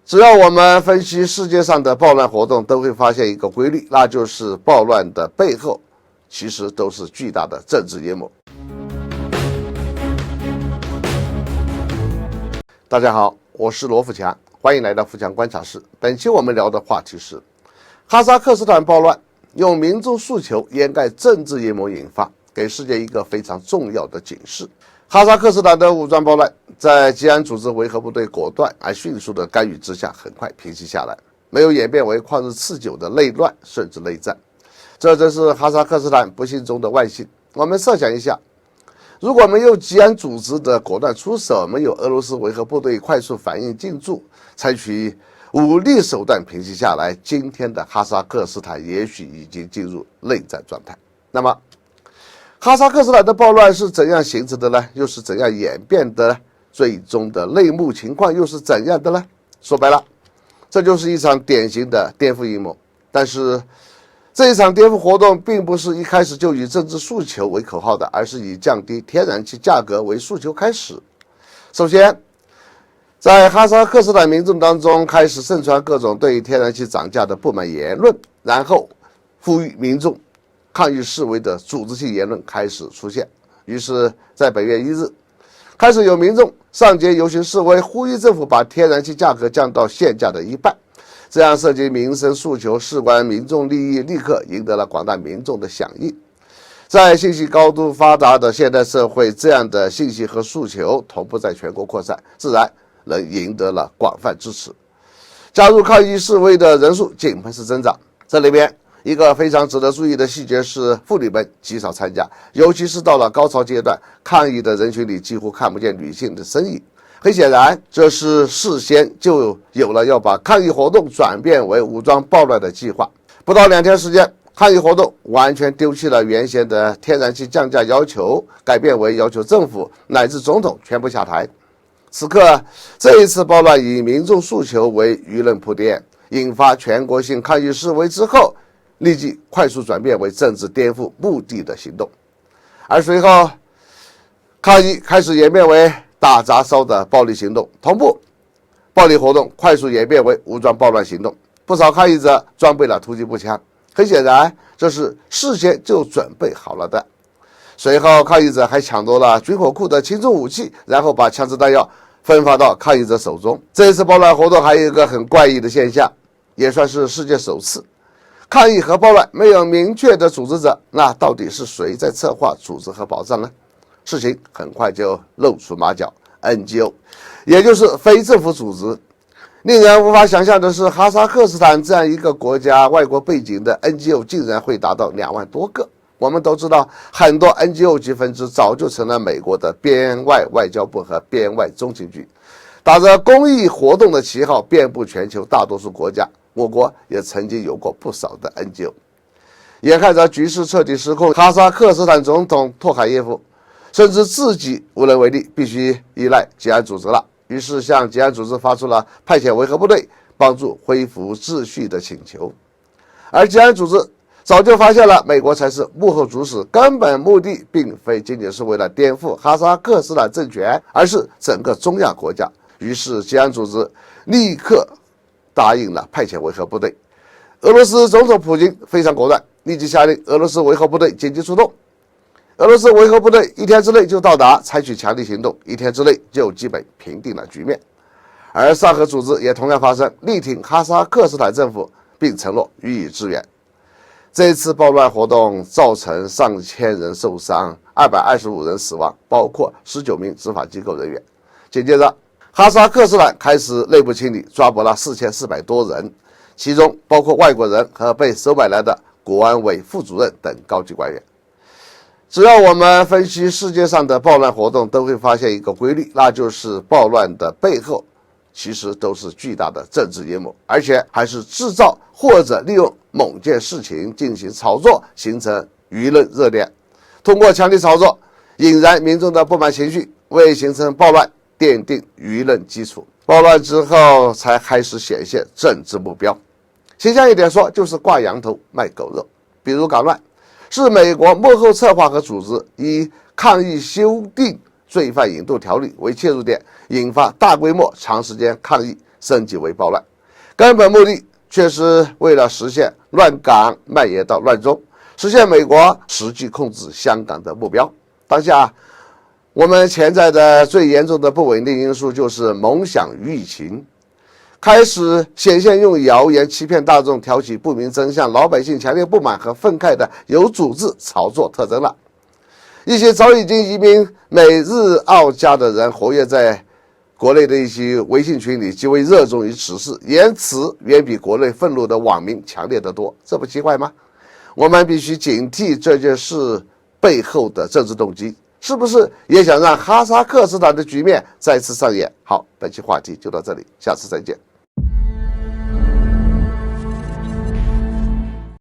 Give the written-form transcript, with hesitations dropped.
只要我们分析世界上的暴乱活动，都会发现一个规律，那就是暴乱的背后其实都是巨大的政治阴谋。大家好，我是罗富强，欢迎来到富强观察室。本期我们聊的话题是哈萨克斯坦暴乱，用民众诉求掩盖政治阴谋引发，给世界一个非常重要的警示。哈萨克斯坦的武装暴乱在吉安组织维和部队果断而迅速的干预之下，很快平息下来，没有演变为旷日持久的内乱甚至内战。这真是哈萨克斯坦不幸中的万幸。我们设想一下，如果没有吉安组织的果断出手，没有俄罗斯维和部队快速反应进驻，采取武力手段平息下来，今天的哈萨克斯坦也许已经进入内战状态。那么哈萨克斯坦的暴乱是怎样形成的呢？又是怎样演变的呢？最终的内幕情况又是怎样的呢？说白了，这就是一场典型的颠覆阴谋。但是这一场颠覆活动并不是一开始就以政治诉求为口号的，而是以降低天然气价格为诉求开始。首先，在哈萨克斯坦民众当中开始盛传各种对天然气涨价的不满言论，然后呼吁民众抗议示威的组织性言论开始出现。于是在本月1日开始有民众上街游行示威，呼吁政府把天然气价格降到现价的1半，这样涉及民生诉求，事关民众利益，立刻赢得了广大民众的响应。在信息高度发达的现代社会，这样的信息和诉求同步在全国扩散，自然能赢得了广泛支持。加入抗议示威的人数井喷式增长。这里边一个非常值得注意的细节是，妇女们极少参加，尤其是到了高潮阶段，抗议的人群里几乎看不见女性的身影。很显然，这是事先就有了要把抗议活动转变为武装暴乱的计划。不到2天时间，抗议活动完全丢弃了原先的天然气降价要求，改变为要求政府乃至总统全部下台。此刻，这一次暴乱以民众诉求为舆论铺垫，引发全国性抗议示威之后，立即快速转变为政治颠覆目的的行动。而随后，抗议开始演变为大砸烧的暴力行动，同步暴力活动快速演变为武装暴乱行动。不少抗议者装备了突击步枪，很显然这是事先就准备好了的。随后抗议者还抢夺了军火库的轻重武器，然后把枪支弹药分发到抗议者手中。这一次暴乱活动还有一个很怪异的现象，也算是世界首次，抗议和暴乱没有明确的组织者，那到底是谁在策划、组织和保障呢？事情很快就露出马脚， NGO 也就是非政府组织。令人无法想象的是，哈萨克斯坦这样一个国家外国背景的 NGO 竟然会达到2万多个。我们都知道，很多 NGO 级分支早就成了美国的边外外交部和边外中情局，打着公益活动的旗号遍布全球大多数国家。我国也曾经有过不少的 NGO。 眼看着局势彻底失控，哈萨克斯坦总统托卡耶夫甚至自己无能为力，必须依赖吉安组织了。于是向吉安组织发出了派遣维和部队帮助恢复秩序的请求。而吉安组织早就发现了美国才是幕后主使，根本目的并非仅仅是为了颠覆哈萨克斯坦政权，而是整个中亚国家。于是吉安组织立刻答应了派遣维和部队。俄罗斯总统普京非常果断，立即下令俄罗斯维和部队紧急出动。俄罗斯维和部队1天之内就到达，采取强力行动，1天之内就基本平定了局面。而上合组织也同样发声，力挺哈萨克斯坦政府，并承诺予以支援。这次暴乱活动造成上千人受伤，225人死亡，包括19名执法机构人员。紧接着，哈萨克斯坦开始内部清理，抓捕了4400多人，其中包括外国人和被收买来的国安委副主任等高级官员。只要我们分析世界上的暴乱活动，都会发现一个规律，那就是暴乱的背后其实都是巨大的政治阴谋，而且还是制造或者利用某件事情进行炒作，形成舆论热点，通过强力炒作引燃民众的不满情绪，为形成暴乱奠定舆论基础。暴乱之后才开始显现政治目标，形象一点说，就是挂羊头卖狗肉。比如港乱是美国幕后策划和组织，以抗议修订罪犯引渡条例为切入点，引发大规模长时间抗议，升级为暴乱，根本目的却是为了实现乱港蔓延到乱中，实现美国实际控制香港的目标。当下我们潜在的最严重的不稳定因素就是蒙想于疫情，开始显现用谣言欺骗大众，挑起不明真相、老百姓强烈不满和愤慨的有组织炒作特征了。一些早已经移民美日澳加的人，活跃在国内的一些微信群里，极为热衷于此事，言辞远比国内愤怒的网民强烈得多，这不奇怪吗？我们必须警惕这件事背后的政治动机，是不是也想让哈萨克斯坦的局面再次上演？好，本期话题就到这里，下次再见。